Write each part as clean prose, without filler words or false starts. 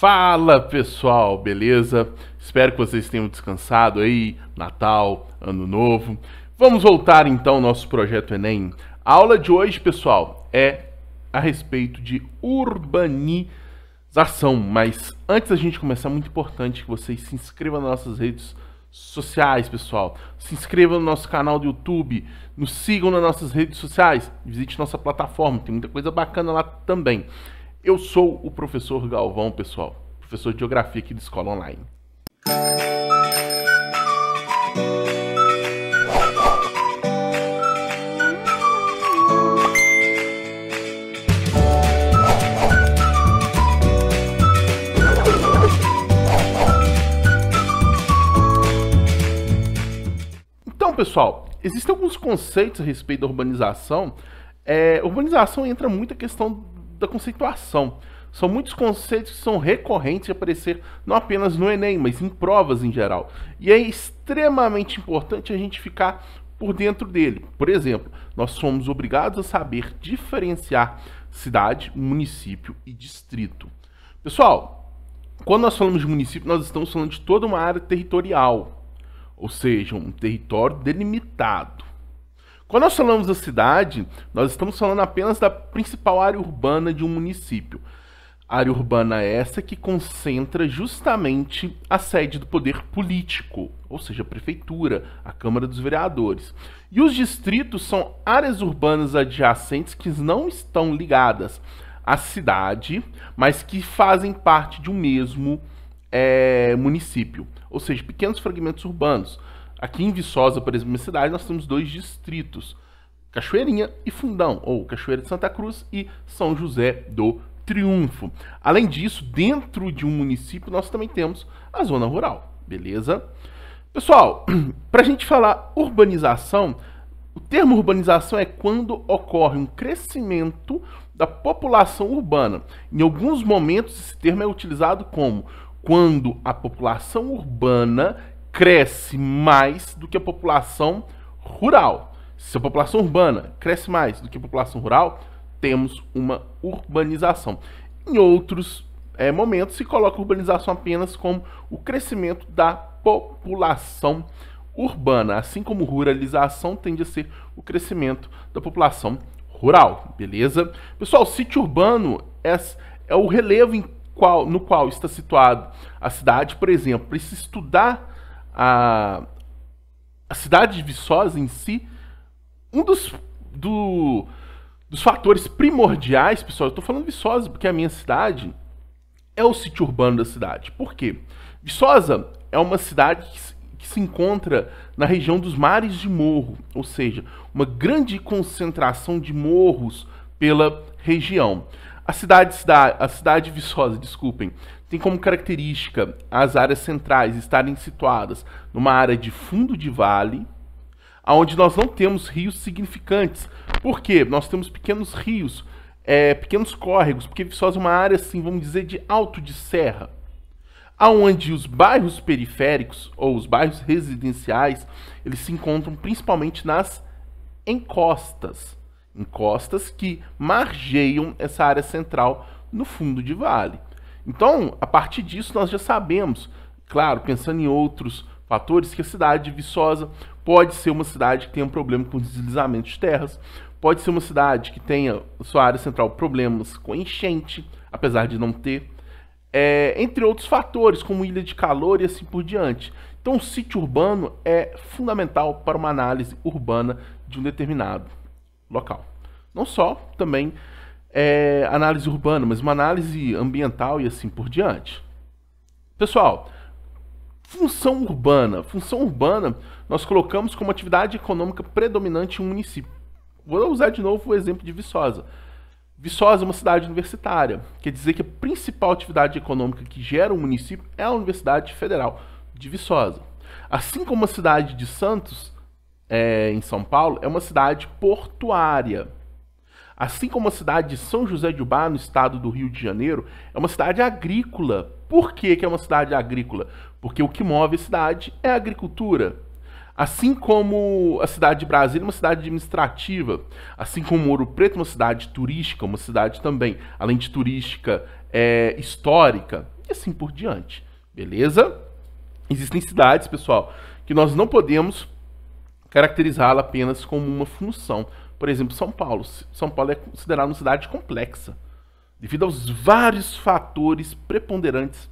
Fala pessoal, beleza? Espero que vocês tenham descansado aí, Natal, Ano Novo. Vamos voltar então ao nosso projeto Enem. A aula de hoje, pessoal, é a respeito de urbanização. Mas antes da gente começar, é muito importante que vocês se inscrevam nas nossas redes sociais, pessoal. Se inscrevam no nosso canal do YouTube, nos sigam nas nossas redes sociais, visite nossa plataforma, tem muita coisa bacana lá também. Eu sou o professor Galvão, pessoal, professor de Geografia aqui da Escola Online. Então, pessoal, existem alguns conceitos a respeito da urbanização. Urbanização entra muito a questão da conceituação. São muitos conceitos que são recorrentes de aparecer não apenas no Enem, mas em provas em geral. E é extremamente importante a gente ficar por dentro dele. Por exemplo, nós somos obrigados a saber diferenciar cidade, município e distrito. Pessoal, quando nós falamos de município, nós estamos falando de toda uma área territorial, ou seja, um território delimitado. Quando nós falamos da cidade, nós estamos falando apenas da principal área urbana de um município. A área urbana é essa que concentra justamente a sede do poder político, ou seja, a prefeitura, a Câmara dos Vereadores. E os distritos são áreas urbanas adjacentes que não estão ligadas à cidade, mas que fazem parte de um mesmo município, ou seja, pequenos fragmentos urbanos. Aqui em Viçosa, por exemplo, na cidade, nós temos dois distritos, Cachoeirinha e Fundão, ou Cachoeira de Santa Cruz e São José do Triunfo. Além disso, dentro de um município, nós também temos a zona rural, beleza? Pessoal, para a gente falar urbanização, o termo urbanização é quando ocorre um crescimento da população urbana. Em alguns momentos, esse termo é utilizado como quando a população urbana cresce mais do que a população rural. Se a população urbana cresce mais do que a população rural, temos uma urbanização. Em outros momentos, se coloca a urbanização apenas como o crescimento da população urbana, assim como ruralização tende a ser o crescimento da população rural, beleza? Pessoal, sítio urbano é o relevo no qual está situado a cidade. Por exemplo, para se estudar a cidade de Viçosa em si, um dos fatores primordiais, pessoal, eu estou falando Viçosa porque a minha cidade é o sítio urbano da cidade. Por quê? Viçosa é uma cidade que se encontra na região dos mares de morro, ou seja, uma grande concentração de morros pela região. A cidade de Viçosa, desculpem, tem como característica as áreas centrais estarem situadas numa área de fundo de vale, onde nós não temos rios significantes. Por quê? Nós temos pequenos rios, pequenos córregos, porque Viçosa é uma área, assim, vamos dizer, de alto de serra, onde os bairros periféricos, ou os bairros residenciais, eles se encontram principalmente nas encostas que margeiam essa área central no fundo de vale. Então, a partir disso, nós já sabemos, claro, pensando em outros fatores, que a cidade de Viçosa pode ser uma cidade que tenha um problema com deslizamento de terras, pode ser uma cidade que tenha, sua área central, problemas com enchente, apesar de não ter, entre outros fatores, como ilha de calor e assim por diante. Então, o sítio urbano é fundamental para uma análise urbana de um determinado local. Não só também análise urbana, mas uma análise ambiental e assim por diante. Pessoal, função urbana. Função urbana nós colocamos como atividade econômica predominante em um município. Vou usar de novo o exemplo de Viçosa. Viçosa é uma cidade universitária, quer dizer que a principal atividade econômica que gera um município é a Universidade Federal de Viçosa. Assim como a cidade de Santos, em São Paulo, é uma cidade portuária. Assim como a cidade de São José de Ubá, no estado do Rio de Janeiro, é uma cidade agrícola. Por que é uma cidade agrícola? Porque o que move a cidade é a agricultura. Assim como a cidade de Brasília é uma cidade administrativa, assim como Ouro Preto é uma cidade turística, uma cidade também, além de turística, histórica, e assim por diante. Beleza? Existem cidades, pessoal, que nós não podemos caracterizá-la apenas como uma função. Por exemplo, São Paulo. São Paulo é considerada uma cidade complexa, devido aos vários fatores preponderantes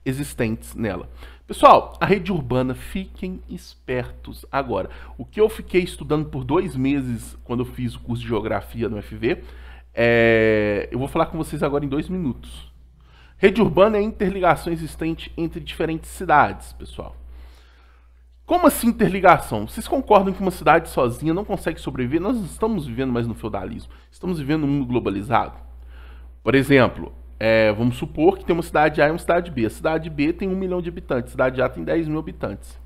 existentes nela. Pessoal, a rede urbana, fiquem espertos agora. O que eu fiquei estudando por 2 meses quando eu fiz o curso de Geografia no FV, eu vou falar com vocês agora em 2 minutos. Rede urbana é a interligação existente entre diferentes cidades, pessoal. Como assim interligação? Vocês concordam que uma cidade sozinha não consegue sobreviver? Nós não estamos vivendo mais no feudalismo, estamos vivendo num mundo globalizado. Por exemplo, vamos supor que tem uma cidade A e uma cidade B. A cidade B tem 1 milhão de habitantes, a cidade A tem 10 mil habitantes.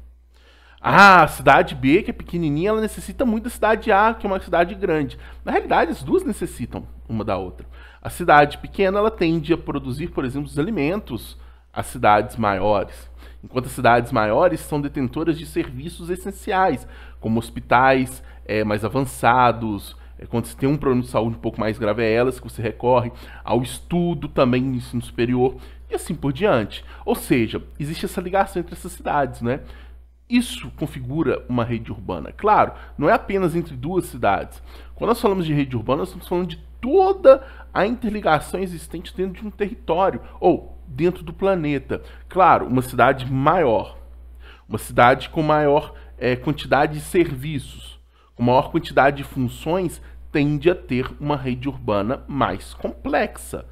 Ah, a cidade B, que é pequenininha, ela necessita muito da cidade A, que é uma cidade grande. Na realidade, as duas necessitam uma da outra. A cidade pequena, ela tende a produzir, por exemplo, os alimentos às cidades maiores. Enquanto as cidades maiores são detentoras de serviços essenciais, como hospitais mais avançados. Quando você tem um problema de saúde um pouco mais grave, é elas que você recorre ao estudo também no ensino superior e assim por diante. Ou seja, existe essa ligação entre essas cidades, né? Isso configura uma rede urbana. Claro, não é apenas entre 2 cidades. Quando nós falamos de rede urbana, nós estamos falando de toda a interligação existente dentro de um território ou dentro do planeta. Claro, uma cidade maior, uma cidade com maior quantidade de serviços, com maior quantidade de funções, tende a ter uma rede urbana mais complexa.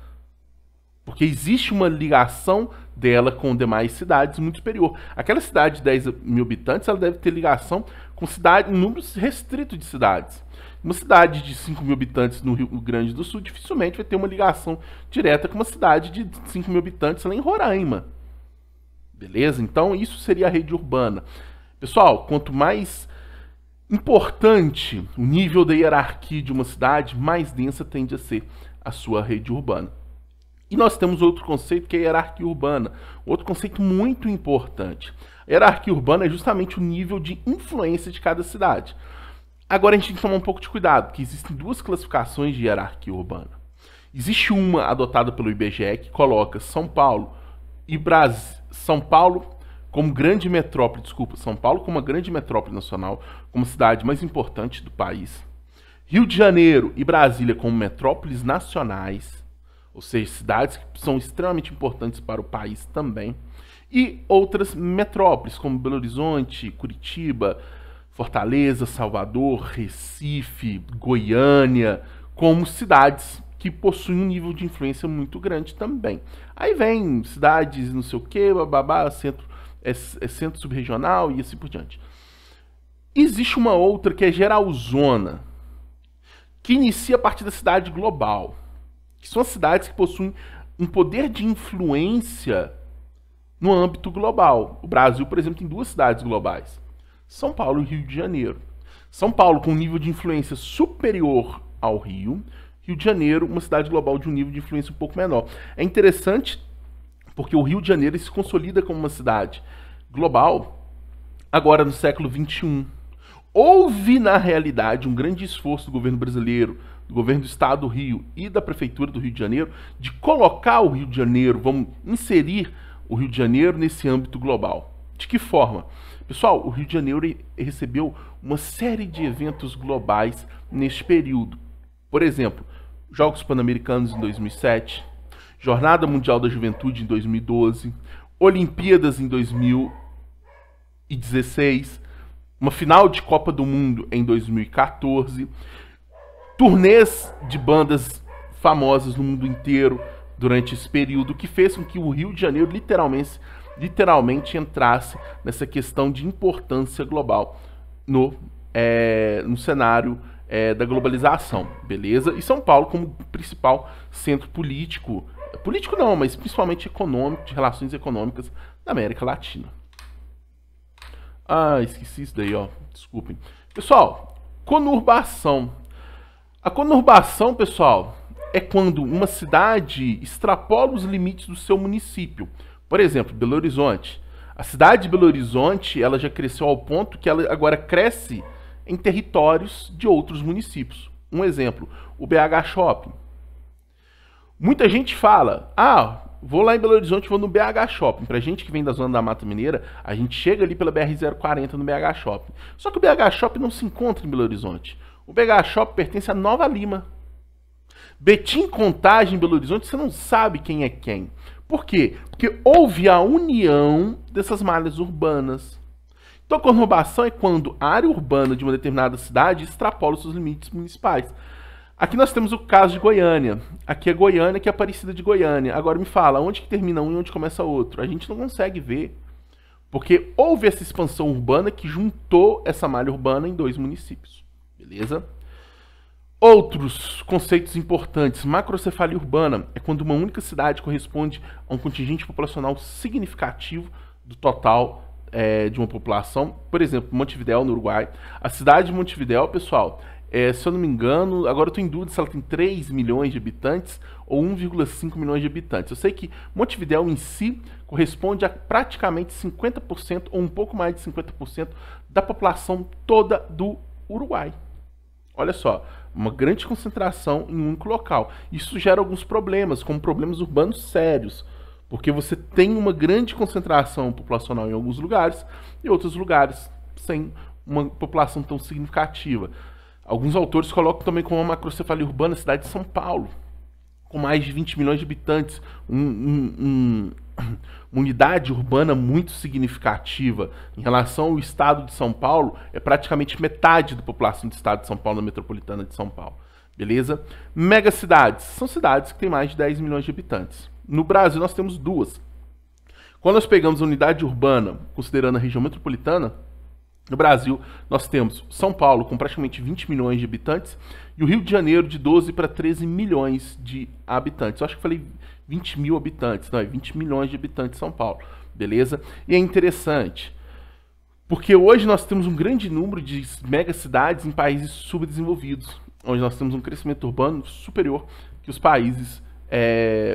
Porque existe uma ligação dela com demais cidades muito superior. Aquela cidade de 10 mil habitantes, ela deve ter ligação com um número restrito de cidades. Uma cidade de 5 mil habitantes no Rio Grande do Sul dificilmente vai ter uma ligação direta com uma cidade de 5 mil habitantes lá em Roraima. Beleza? Então isso seria a rede urbana. Pessoal, quanto mais importante o nível da hierarquia de uma cidade, mais densa tende a ser a sua rede urbana. E nós temos outro conceito que é a hierarquia urbana, outro conceito muito importante. A hierarquia urbana é justamente o nível de influência de cada cidade. Agora a gente tem que tomar um pouco de cuidado, porque existem 2 classificações de hierarquia urbana. Existe uma adotada pelo IBGE que coloca São Paulo e São Paulo como grande metrópole, São Paulo como uma grande metrópole nacional, como a cidade mais importante do país. Rio de Janeiro e Brasília como metrópoles nacionais, ou seja, cidades que são extremamente importantes para o país também, e outras metrópoles, como Belo Horizonte, Curitiba, Fortaleza, Salvador, Recife, Goiânia, como cidades que possuem um nível de influência muito grande também. Aí vem cidades não sei o que, bababá, centro subregional e assim por diante. Existe uma outra que é geralzona, que inicia a partir da cidade global, que são as cidades que possuem um poder de influência no âmbito global. O Brasil, por exemplo, tem 2 cidades globais, São Paulo e Rio de Janeiro. São Paulo com um nível de influência superior ao Rio, Rio de Janeiro, uma cidade global de um nível de influência um pouco menor. É interessante porque o Rio de Janeiro se consolida como uma cidade global agora no século XXI. Houve, na realidade, um grande esforço do governo brasileiro, do governo do estado do Rio e da prefeitura do Rio de Janeiro, de colocar o Rio de Janeiro, vamos inserir o Rio de Janeiro nesse âmbito global. De que forma? Pessoal, o Rio de Janeiro recebeu uma série de eventos globais neste período. Por exemplo, Jogos Pan-Americanos em 2007, Jornada Mundial da Juventude em 2012, Olimpíadas em 2016, uma final de Copa do Mundo em 2014, turnês de bandas famosas no mundo inteiro durante esse período, que fez com que o Rio de Janeiro literalmente entrasse nessa questão de importância global no cenário da globalização, beleza? E São Paulo como principal centro político não, mas principalmente econômico, de relações econômicas da América Latina. Ah, esqueci isso daí, ó, desculpem. Pessoal, conurbação. A conurbação, pessoal, é quando uma cidade extrapola os limites do seu município. Por exemplo, Belo Horizonte. A cidade de Belo Horizonte, ela já cresceu ao ponto que ela agora cresce em territórios de outros municípios. Um exemplo, o BH Shopping. Muita gente fala, vou lá em Belo Horizonte, vou no BH Shopping. Pra gente que vem da zona da Mata Mineira, a gente chega ali pela BR-040 no BH Shopping. Só que o BH Shopping não se encontra em Belo Horizonte. O BH Shopping pertence a Nova Lima. Betim Contagem em Belo Horizonte, você não sabe quem é quem. Por quê? Porque houve a união dessas malhas urbanas. Então, a conurbação é quando a área urbana de uma determinada cidade extrapola os seus limites municipais. Aqui nós temos o caso de Goiânia. Aqui é Goiânia, aqui é Aparecida de Goiânia. Agora me fala, onde que termina um e onde começa outro? A gente não consegue ver. Porque houve essa expansão urbana que juntou essa malha urbana em 2 municípios. Beleza? Outros conceitos importantes. Macrocefalia urbana é quando uma única cidade corresponde a um contingente populacional significativo do total de uma população. Por exemplo, Montevidéu, no Uruguai. A cidade de Montevidéu, pessoal, se eu não me engano, agora eu estou em dúvida se ela tem 3 milhões de habitantes ou 1,5 milhões de habitantes. Eu sei que Montevidéu em si corresponde a praticamente 50% ou um pouco mais de 50% da população toda do Uruguai. Olha só, uma grande concentração em um único local. Isso gera alguns problemas, como problemas urbanos sérios, porque você tem uma grande concentração populacional em alguns lugares e outros lugares sem uma população tão significativa. Alguns autores colocam também como uma macrocefalia urbana a cidade de São Paulo, com mais de 20 milhões de habitantes, uma unidade urbana muito significativa. Em relação ao estado de São Paulo, é praticamente metade da população do estado de São Paulo, na metropolitana de São Paulo. Beleza? Megacidades são cidades que têm mais de 10 milhões de habitantes. No Brasil, nós temos 2. Quando nós pegamos a unidade urbana, considerando a região metropolitana, no Brasil, nós temos São Paulo com praticamente 20 milhões de habitantes e o Rio de Janeiro de 12 para 13 milhões de habitantes. Eu acho que falei 20 mil habitantes, não, é 20 milhões de habitantes em São Paulo, beleza? E é interessante, porque hoje nós temos um grande número de megacidades em países subdesenvolvidos, onde nós temos um crescimento urbano superior que os países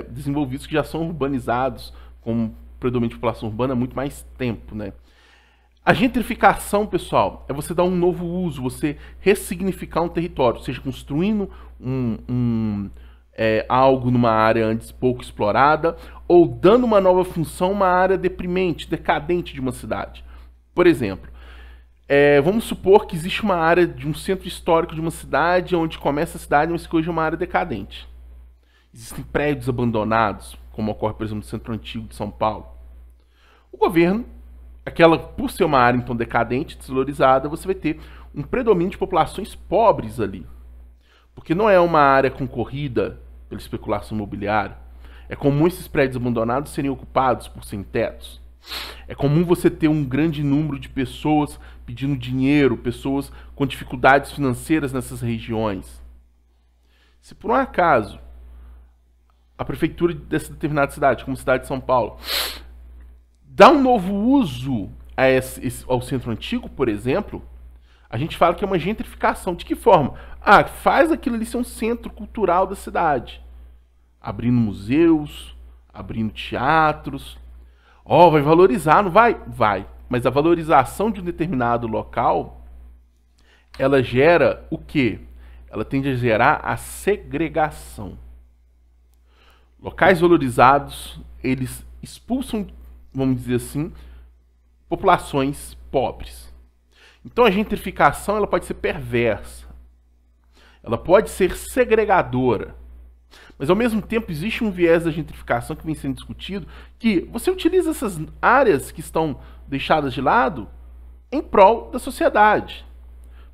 desenvolvidos que já são urbanizados, com predomínio de população urbana há muito mais tempo, né? A gentrificação, pessoal, é você dar um novo uso, você ressignificar um território, seja construindo algo numa área antes pouco explorada, ou dando uma nova função a uma área deprimente, decadente de uma cidade. Por exemplo, vamos supor que existe uma área de um centro histórico de uma cidade, onde começa a cidade, mas que hoje é uma área decadente. Existem prédios abandonados, como ocorre, por exemplo, no centro antigo de São Paulo. O governo, por ser uma área então decadente, desvalorizada, você vai ter um predomínio de populações pobres ali. Porque não é uma área concorrida pela especulação imobiliária. É comum esses prédios abandonados serem ocupados por sem-tetos. É comum você ter um grande número de pessoas pedindo dinheiro, pessoas com dificuldades financeiras nessas regiões. Se por um acaso a prefeitura dessa determinada cidade, como a cidade de São Paulo, dá um novo uso ao centro antigo, por exemplo, a gente fala que é uma gentrificação. De que forma? Faz aquilo ali ser um centro cultural da cidade. Abrindo museus, abrindo teatros. Vai valorizar, não vai? Vai. Mas a valorização de um determinado local, ela gera o quê? Ela tende a gerar a segregação. Locais valorizados, eles expulsam, vamos dizer assim, populações pobres. Então a gentrificação ela pode ser perversa, ela pode ser segregadora, mas ao mesmo tempo existe um viés da gentrificação que vem sendo discutido, que você utiliza essas áreas que estão deixadas de lado em prol da sociedade.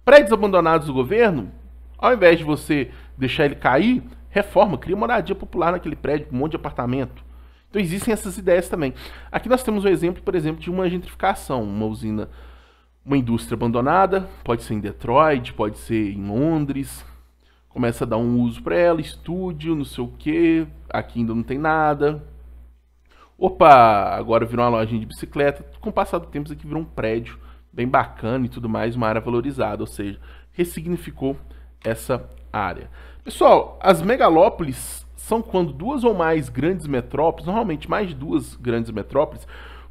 Prédios abandonados do governo, ao invés de você deixar ele cair, reforma, cria moradia popular naquele prédio, um monte de apartamento. Então existem essas ideias também. Aqui nós temos um exemplo, por exemplo, de uma gentrificação, uma usina, uma indústria abandonada, pode ser em Detroit, pode ser em Londres, começa a dar um uso para ela, estúdio, não sei o que, aqui ainda não tem nada. Agora virou uma lojinha de bicicleta, com o passar do tempo isso aqui virou um prédio bem bacana e tudo mais, uma área valorizada, ou seja, ressignificou essa área. Pessoal, as megalópolis são quando 2 ou mais grandes metrópoles, normalmente mais de 2 grandes metrópoles,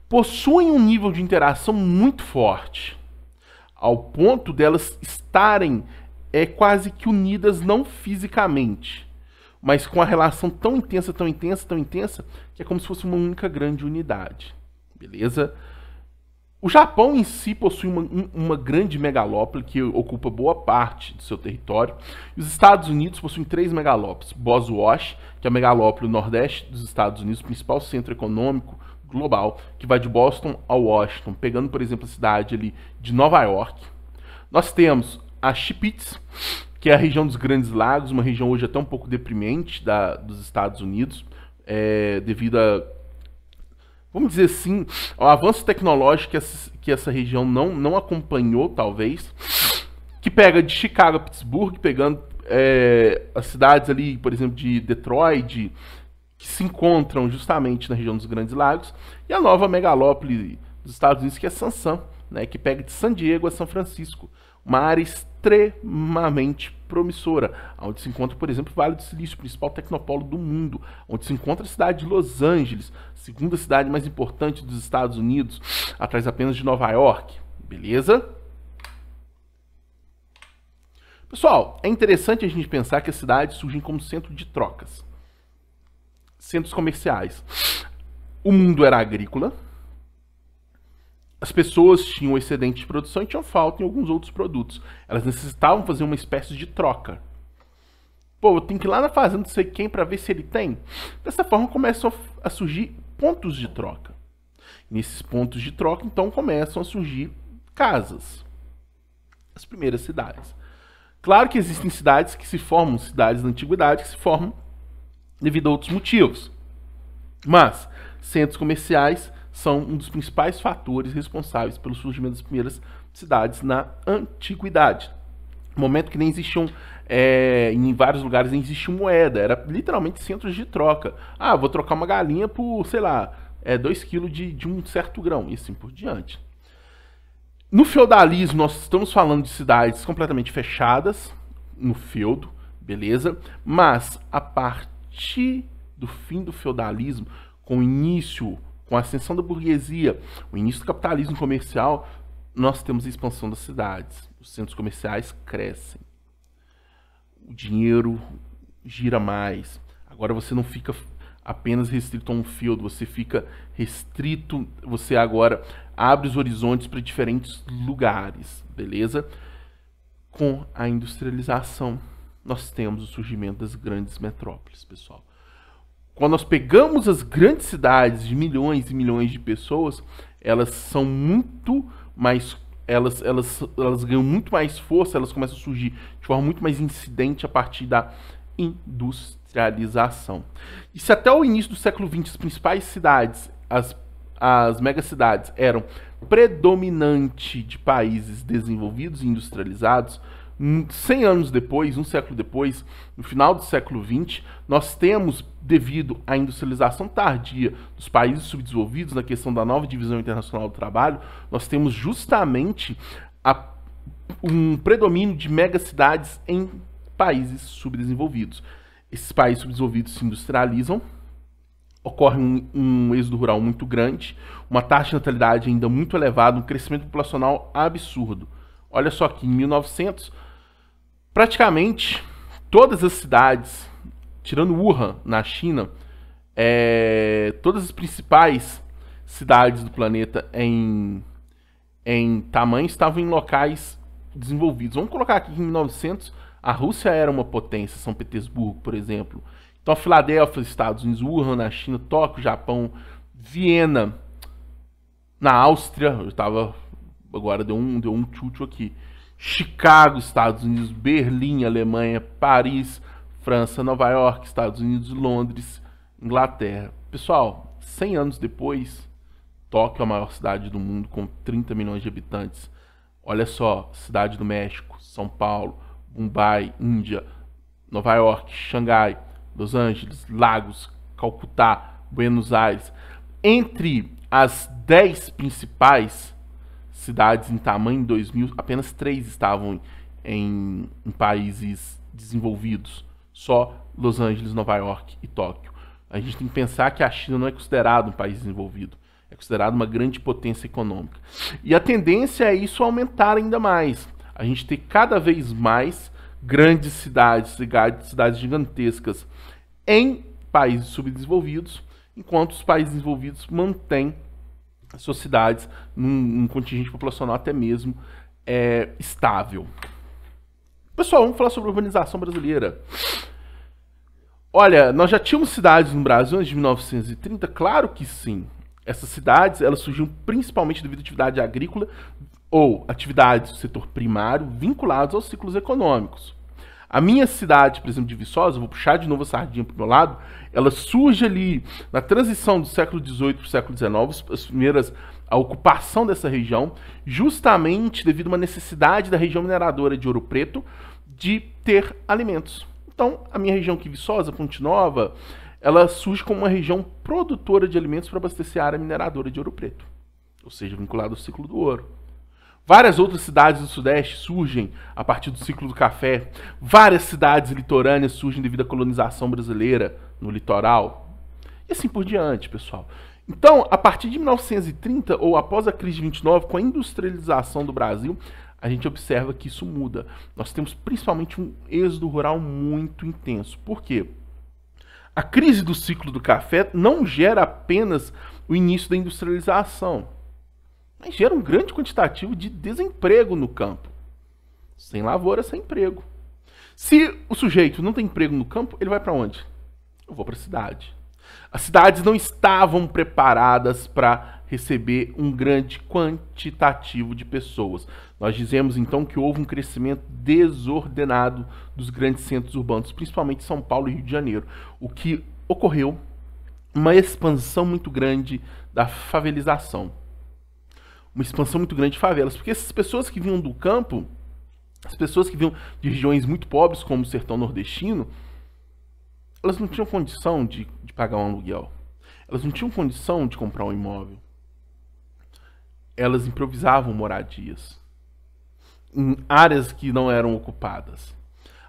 possuem um nível de interação muito forte, ao ponto delas estarem quase que unidas não fisicamente, mas com a relação tão intensa, tão intensa, tão intensa, que é como se fosse uma única grande unidade. Beleza? O Japão em si possui uma grande megalópole que ocupa boa parte do seu território. E os Estados Unidos possuem 3 megalópolis. Boswash, que é a megalópole nordeste dos Estados Unidos, principal centro econômico global, que vai de Boston a Washington, pegando, por exemplo, a cidade ali de Nova York. Nós temos a Chippewa, que é a região dos Grandes Lagos, uma região hoje até um pouco deprimente dos Estados Unidos, devido a, vamos dizer assim, ao avanço tecnológico que essa região não acompanhou, talvez, que pega de Chicago a Pittsburgh, pegando as cidades ali, por exemplo, de Detroit, que se encontram justamente na região dos Grandes Lagos, e a nova megalópole dos Estados Unidos, que é Sansan, né, que pega de San Diego a São Francisco, uma área extremamente promissora, onde se encontra, por exemplo, o Vale do Silício, o principal tecnopolo do mundo, onde se encontra a cidade de Los Angeles, segunda cidade mais importante dos Estados Unidos, atrás apenas de Nova York. Beleza? Pessoal, é interessante a gente pensar que as cidades surgem como centro de trocas, centros comerciais. O mundo era agrícola, as pessoas tinham excedente de produção e tinham falta em alguns outros produtos. Elas necessitavam fazer uma espécie de troca. Pô, eu tenho que ir lá na fazenda não sei quem para ver se ele tem. Dessa forma começam a surgir pontos de troca. Nesses pontos de troca, então, começam a surgir casas. As primeiras cidades. Claro que existem cidades que se formam, cidades da antiguidade que se formam devido a outros motivos. Mas centros comerciais são um dos principais fatores responsáveis pelo surgimento das primeiras cidades na antiguidade. No momento que nem existiam, em vários lugares nem existia moeda, era literalmente centros de troca. Ah, vou trocar uma galinha por, sei lá, 2 kg de um certo grão, e assim por diante. No feudalismo, nós estamos falando de cidades completamente fechadas, no feudo, beleza? Mas, a partir do fim do feudalismo, com o início, com a ascensão da burguesia, o início do capitalismo comercial, nós temos a expansão das cidades. Os centros comerciais crescem. O dinheiro gira mais. Agora você não fica apenas restrito a um feudo, você fica restrito, você agora abre os horizontes para diferentes lugares, beleza? Com a industrialização, nós temos o surgimento das grandes metrópoles, pessoal. Quando nós pegamos as grandes cidades de milhões e milhões de pessoas, elas são muito mais, elas ganham muito mais força, elas começam a surgir de forma muito mais incidente a partir da industrialização. E se até o início do século XX as principais cidades, as megacidades, eram predominante de países desenvolvidos e industrializados, 100 anos depois, um século depois, no final do século XX, nós temos, devido à industrialização tardia dos países subdesenvolvidos, na questão da nova divisão internacional do trabalho, nós temos justamente um predomínio de megacidades em países subdesenvolvidos. Esses países subdesenvolvidos se industrializam, ocorre um êxodo rural muito grande, uma taxa de natalidade ainda muito elevada, um crescimento populacional absurdo. Olha só que em 1900, praticamente todas as cidades, tirando Wuhan, na China, todas as principais cidades do planeta em tamanho estavam em locais desenvolvidos. Vamos colocar aqui que em 1900 a Rússia era uma potência, São Petersburgo, por exemplo. Então, a Filadélfia, Estados Unidos, Wuhan, na China, Tóquio, Japão, Viena, na Áustria, eu estava, agora deu um tchutchu aqui, Chicago, Estados Unidos, Berlim, Alemanha, Paris, França, Nova York, Estados Unidos, Londres, Inglaterra. Pessoal, 100 anos depois, Tóquio é a maior cidade do mundo, com 30 milhões de habitantes. Olha só, Cidade do México, São Paulo, Mumbai, Índia, Nova York, Xangai, Los Angeles, Lagos, Calcutá, Buenos Aires. Entre as 10 principais cidades em tamanho em 2000, apenas 3 estavam em países desenvolvidos. Só Los Angeles, Nova York e Tóquio. A gente tem que pensar que a China não é considerada um país desenvolvido. É considerada uma grande potência econômica. E a tendência é isso aumentar ainda mais. A gente ter cada vez mais grandes cidades, cidades gigantescas, em países subdesenvolvidos, enquanto os países desenvolvidos mantêm as suas cidades num contingente populacional até mesmo estável. Pessoal, vamos falar sobre a urbanização brasileira. Olha, nós já tínhamos cidades no Brasil antes de 1930? Claro que sim. Essas cidades, elas surgiram principalmente devido à atividade agrícola ou atividades do setor primário vinculados aos ciclos econômicos. A minha cidade, por exemplo, de Viçosa, vou puxar de novo a sardinha para o meu lado, ela surge ali na transição do século XVIII para o século XIX, a ocupação dessa região, justamente devido a uma necessidade da região mineradora de Ouro Preto de ter alimentos. Então, a minha região aqui, Viçosa, Ponte Nova, ela surge como uma região produtora de alimentos para abastecer a área mineradora de Ouro Preto, ou seja, vinculada ao ciclo do ouro. Várias outras cidades do Sudeste surgem a partir do ciclo do café. Várias cidades litorâneas surgem devido à colonização brasileira no litoral. E assim por diante, pessoal. Então, a partir de 1930, ou após a crise de 29, com a industrialização do Brasil, a gente observa que isso muda. Nós temos principalmente um êxodo rural muito intenso. Por quê? A crise do ciclo do café não gera apenas o início da industrialização, mas gera um grande quantitativo de desemprego no campo. Sem lavoura, sem emprego. Se o sujeito não tem emprego no campo, ele vai para onde? Eu vou para a cidade. As cidades não estavam preparadas para receber um grande quantitativo de pessoas. Nós dizemos então que houve um crescimento desordenado dos grandes centros urbanos, principalmente São Paulo e Rio de Janeiro. O que ocorreu, uma expansão muito grande da favelização. Uma expansão muito grande de favelas, porque essas pessoas que vinham do campo, as pessoas que vinham de regiões muito pobres, como o sertão nordestino, elas não tinham condição de pagar um aluguel. Elas não tinham condição de comprar um imóvel. Elas improvisavam moradias em áreas que não eram ocupadas.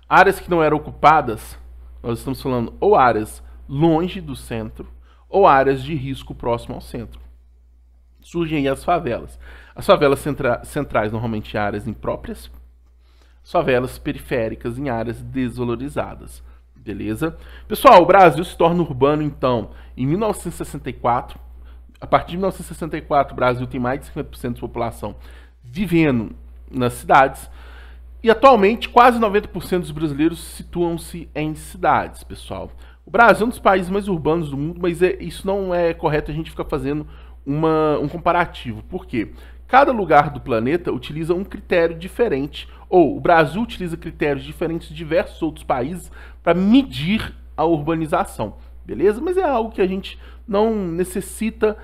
Áreas que não eram ocupadas, nós estamos falando ou áreas longe do centro, ou áreas de risco próximo ao centro. Surgem aí as favelas. As favelas centrais normalmente em áreas impróprias, as favelas periféricas em áreas desvalorizadas. Beleza? Pessoal, o Brasil se torna urbano, então, em 1964. A partir de 1964, o Brasil tem mais de 50% da população vivendo nas cidades. E, atualmente, quase 90% dos brasileiros situam-se em cidades, pessoal. O Brasil é um dos países mais urbanos do mundo, mas isso não é correto a gente ficar fazendo um comparativo. Por quê? Cada lugar do planeta utiliza um critério diferente, ou o Brasil utiliza critérios diferentes de diversos outros países para medir a urbanização, beleza? Mas é algo que a gente não necessita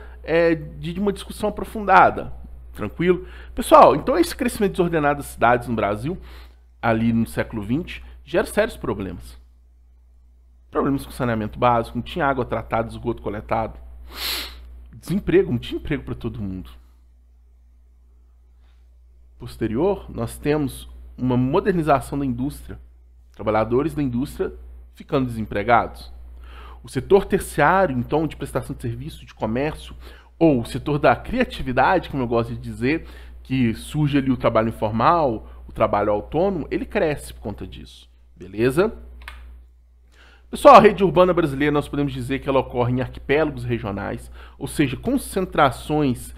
de uma discussão aprofundada, tranquilo? Pessoal, então esse crescimento desordenado das cidades no Brasil, ali no século XX, gera sérios problemas. Problemas com saneamento básico, não tinha água tratada, esgoto coletado. Desemprego, não tinha emprego para todo mundo. Posterior, nós temos uma modernização da indústria. Trabalhadores da indústria ficando desempregados. O setor terciário, então, de prestação de serviço, de comércio, ou o setor da criatividade, como eu gosto de dizer, que surge ali o trabalho informal, o trabalho autônomo, ele cresce por conta disso. Beleza? Pessoal, a rede urbana brasileira, nós podemos dizer que ela ocorre em arquipélagos regionais, ou seja, concentrações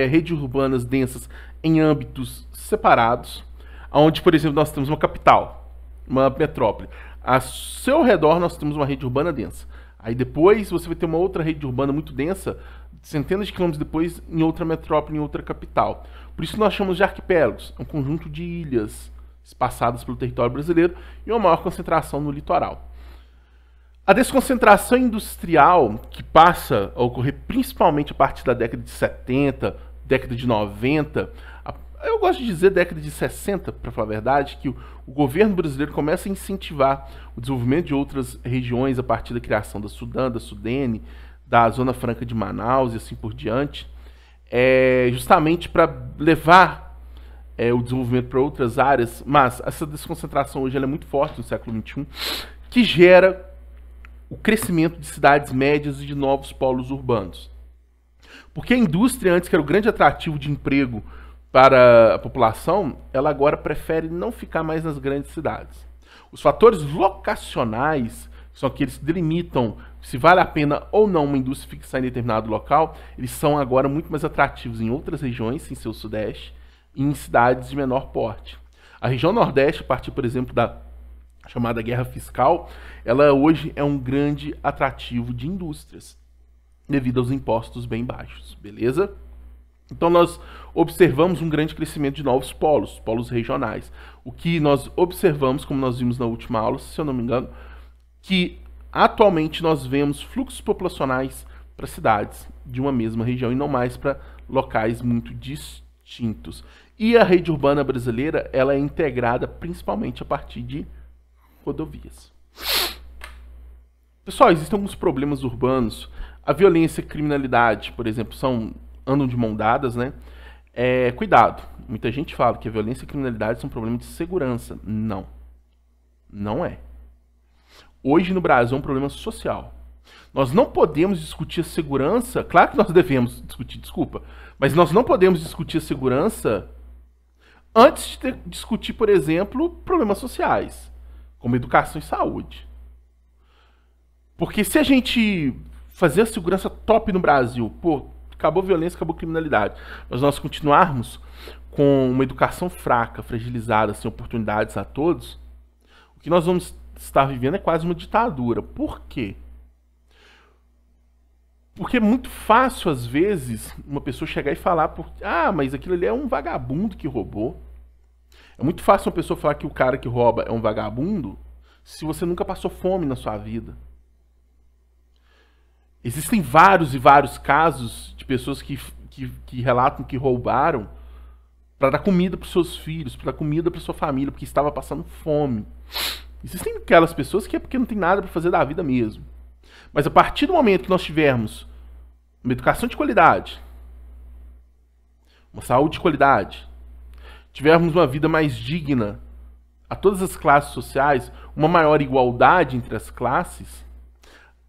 redes urbanas densas em âmbitos separados, onde, por exemplo, nós temos uma capital, uma metrópole. A seu redor nós temos uma rede urbana densa. Aí depois você vai ter uma outra rede urbana muito densa, centenas de quilômetros depois, em outra metrópole, em outra capital. Por isso nós chamamos de arquipélagos, um conjunto de ilhas espaçadas pelo território brasileiro e uma maior concentração no litoral. A desconcentração industrial, que passa a ocorrer principalmente a partir da década de 70, década de 90, eu gosto de dizer década de 60, para falar a verdade, que o governo brasileiro começa a incentivar o desenvolvimento de outras regiões a partir da criação da Sudã, da Sudene, da Zona Franca de Manaus e assim por diante, justamente para levar o desenvolvimento para outras áreas, mas essa desconcentração hoje ela é muito forte no século XXI, que gera o crescimento de cidades médias e de novos polos urbanos. Porque a indústria, antes que era o grande atrativo de emprego para a população, ela agora prefere não ficar mais nas grandes cidades. Os fatores locacionais são aqueles que delimitam se vale a pena ou não uma indústria fixar em determinado local, eles são agora muito mais atrativos em outras regiões, em seu sudeste, e em cidades de menor porte. A região nordeste, a partir, por exemplo, da chamada guerra fiscal, ela hoje é um grande atrativo de indústrias, devido aos impostos bem baixos, beleza? Então nós observamos um grande crescimento de novos polos, polos regionais. O que nós observamos, como nós vimos na última aula, se eu não me engano, que atualmente nós vemos fluxos populacionais para cidades de uma mesma região e não mais para locais muito distintos. E a rede urbana brasileira, ela é integrada principalmente a partir de rodovias. Pessoal, existem alguns problemas urbanos. A violência e a criminalidade, por exemplo, andam de mão dadas, né? Cuidado. Muita gente fala que a violência e a criminalidade são um problema de segurança. Não. Não é. Hoje no Brasil é um problema social. Nós não podemos discutir a segurança, claro que nós devemos discutir, desculpa, mas nós não podemos discutir a segurança antes de discutir, por exemplo, problemas sociais, como educação e saúde. Porque se a gente fazer a segurança top no Brasil, pô, acabou a violência, acabou a criminalidade, mas nós continuarmos com uma educação fraca, fragilizada, sem oportunidades a todos, o que nós vamos estar vivendo é quase uma ditadura. Por quê? Porque é muito fácil, às vezes, uma pessoa chegar e falar, mas aquilo ali é um vagabundo que roubou. É muito fácil uma pessoa falar que o cara que rouba é um vagabundo se você nunca passou fome na sua vida. Existem vários e vários casos de pessoas que relatam que roubaram para dar comida para os seus filhos, para dar comida para sua família, porque estava passando fome. Existem aquelas pessoas que é porque não tem nada para fazer da vida mesmo. Mas a partir do momento que nós tivermos uma educação de qualidade, uma saúde de qualidade, tivermos uma vida mais digna a todas as classes sociais, uma maior igualdade entre as classes,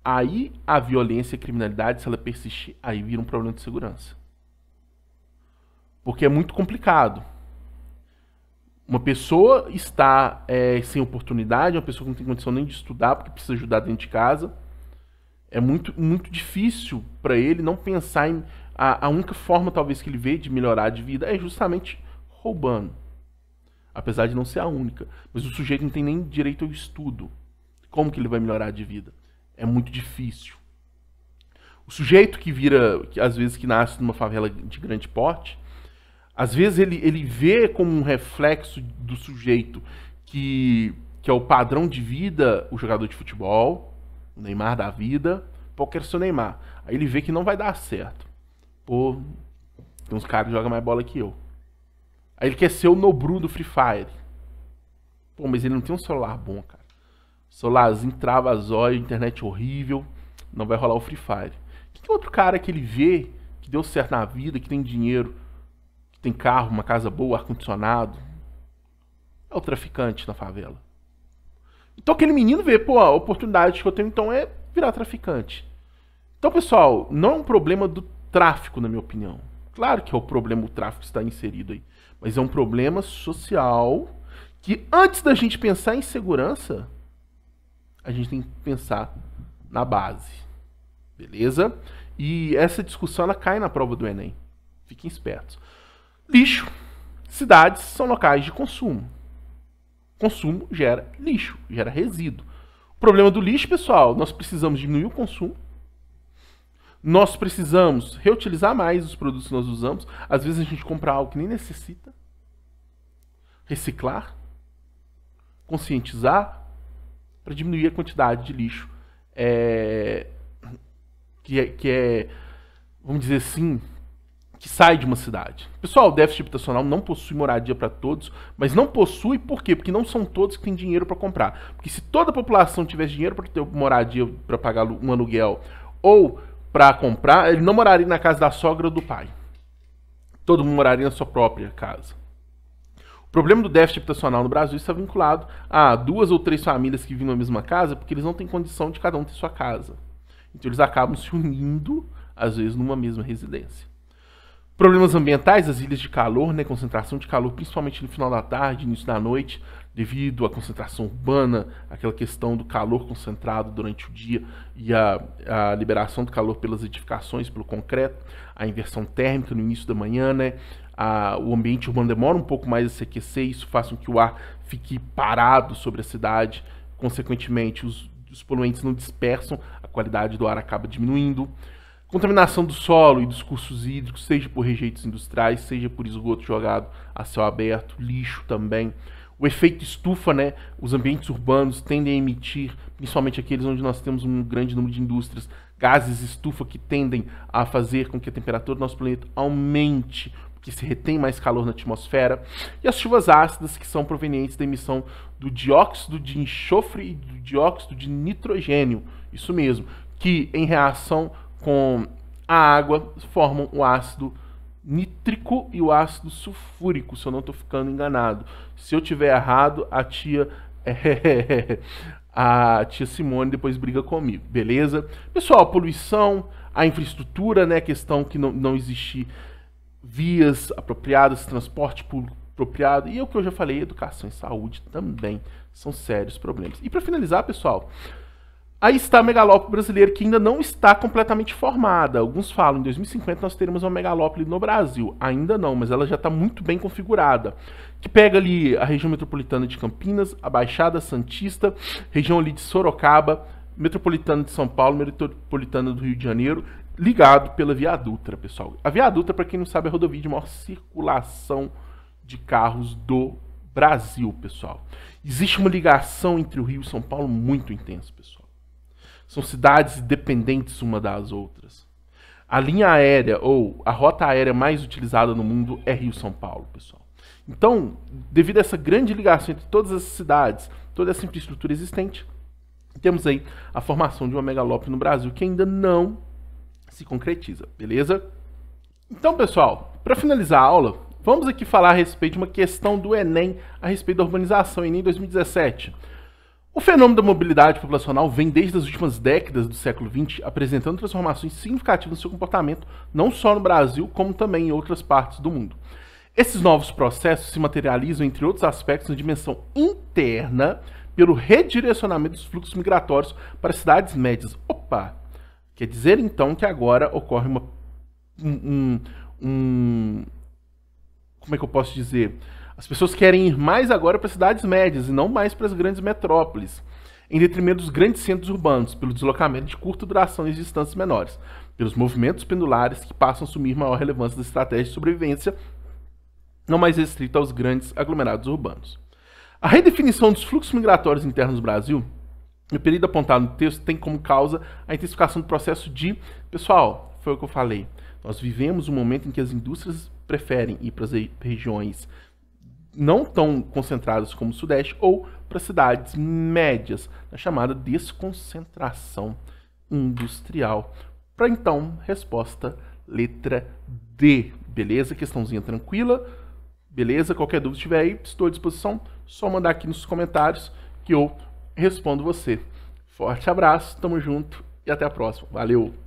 aí a violência e a criminalidade, se ela persistir, aí vira um problema de segurança. Porque é muito complicado. Uma pessoa está sem oportunidade, uma pessoa que não tem condição nem de estudar, porque precisa ajudar dentro de casa. É muito, muito difícil para ele não pensar em... A única forma, talvez, que ele vê de melhorar de vida é justamente roubando. Apesar de não ser a única. Mas o sujeito não tem nem direito ao estudo. Como que ele vai melhorar de vida? É muito difícil. O sujeito que às vezes, que nasce numa favela de grande porte, às vezes ele vê como um reflexo do sujeito que é o padrão de vida, o jogador de futebol, o Neymar da vida. Pô, eu quero ser o Neymar. Aí ele vê que não vai dar certo. Pô, tem uns caras que jogam mais bola que eu. Aí ele quer ser o Nobru do Free Fire. Pô, mas ele não tem um celular bom, cara. Celularzinho, trava zóio, internet horrível. Não vai rolar o Free Fire. Que outro cara que ele vê, que deu certo na vida, que tem dinheiro, que tem carro, uma casa boa, ar-condicionado? É o traficante na favela. Então aquele menino vê, pô, a oportunidade que eu tenho então é virar traficante. Então, pessoal, não é um problema do tráfico, na minha opinião. Claro que é o problema, o tráfico está inserido aí. Mas é um problema social que antes da gente pensar em segurança, a gente tem que pensar na base. Beleza? E essa discussão ela cai na prova do Enem. Fiquem espertos. Lixo. Cidades são locais de consumo. Consumo gera lixo, gera resíduo. O problema do lixo, pessoal, nós precisamos diminuir o consumo. Nós precisamos reutilizar mais os produtos que nós usamos. Às vezes a gente compra algo que nem necessita. Reciclar. Conscientizar. Para diminuir a quantidade de lixo. Vamos dizer assim, que sai de uma cidade. Pessoal, o déficit habitacional não possui moradia para todos, mas não possui por quê? Porque não são todos que têm dinheiro para comprar. Porque se toda a população tivesse dinheiro para ter moradia, para pagar um aluguel ou para comprar, ele não moraria na casa da sogra ou do pai. Todo mundo moraria na sua própria casa. O problema do déficit habitacional no Brasil está vinculado a 2 ou 3 famílias que vivem na mesma casa, porque eles não têm condição de cada um ter sua casa. Então eles acabam se unindo, às vezes, numa mesma residência. Problemas ambientais, as ilhas de calor, né, concentração de calor, principalmente no final da tarde, início da noite, devido à concentração urbana, aquela questão do calor concentrado durante o dia e a liberação do calor pelas edificações, pelo concreto, a inversão térmica no início da manhã, né? O ambiente urbano demora um pouco mais a se aquecer, isso faz com que o ar fique parado sobre a cidade, consequentemente os poluentes não dispersam, a qualidade do ar acaba diminuindo. Contaminação do solo e dos cursos hídricos, seja por rejeitos industriais, seja por esgoto jogado a céu aberto, lixo também. O efeito estufa, né? Os ambientes urbanos tendem a emitir, principalmente aqueles onde nós temos um grande número de indústrias, gases estufa que tendem a fazer com que a temperatura do nosso planeta aumente, porque se retém mais calor na atmosfera. E as chuvas ácidas, que são provenientes da emissão do dióxido de enxofre e do dióxido de nitrogênio, isso mesmo, que em reação com a água formam o ácido nítrico e o ácido sulfúrico, se eu não estou ficando enganado. Se eu tiver errado, a tia Simone depois briga comigo, beleza? Pessoal, poluição, a infraestrutura, né, questão que não existe vias apropriadas, transporte público apropriado, e é o que eu já falei, educação e saúde também são sérios problemas. E para finalizar, pessoal, aí está a megalópole brasileira, que ainda não está completamente formada. Alguns falam que em 2050 nós teremos uma megalópole no Brasil. Ainda não, mas ela já está muito bem configurada. Que pega ali a região metropolitana de Campinas, a Baixada Santista, região ali de Sorocaba, metropolitana de São Paulo, metropolitana do Rio de Janeiro, ligado pela Via Dutra, pessoal. A Via Dutra, para quem não sabe, é a rodovia de maior circulação de carros do Brasil, pessoal. Existe uma ligação entre o Rio e São Paulo muito intensa, pessoal. São cidades dependentes uma das outras. A linha aérea ou a rota aérea mais utilizada no mundo é Rio-São Paulo, pessoal. Então, devido a essa grande ligação entre todas as cidades, toda essa infraestrutura existente, temos aí a formação de uma megalópole no Brasil que ainda não se concretiza, beleza? Então, pessoal, para finalizar a aula, vamos aqui falar a respeito de uma questão do Enem a respeito da urbanização, Enem 2017. O fenômeno da mobilidade populacional vem desde as últimas décadas do século XX apresentando transformações significativas no seu comportamento, não só no Brasil, como também em outras partes do mundo. Esses novos processos se materializam, entre outros aspectos, na dimensão interna, pelo redirecionamento dos fluxos migratórios para cidades médias. Opa! Quer dizer, então, que agora ocorre como é que eu posso dizer? As pessoas querem ir mais agora para cidades médias e não mais para as grandes metrópoles, em detrimento dos grandes centros urbanos, pelo deslocamento de curta duração e de distâncias menores, pelos movimentos pendulares que passam a assumir maior relevância da estratégia de sobrevivência, não mais restrita aos grandes aglomerados urbanos. A redefinição dos fluxos migratórios internos do Brasil, no período apontado no texto, tem como causa a intensificação do processo de... Pessoal, foi o que eu falei. Nós vivemos um momento em que as indústrias preferem ir para as regiões não tão concentradas como o Sudeste ou para cidades médias, na chamada desconcentração industrial. Para então, resposta letra D. Beleza? Questãozinha tranquila. Beleza? Qualquer dúvida que tiver aí, estou à disposição. Só mandar aqui nos comentários que eu respondo você. Forte abraço, tamo junto e até a próxima. Valeu!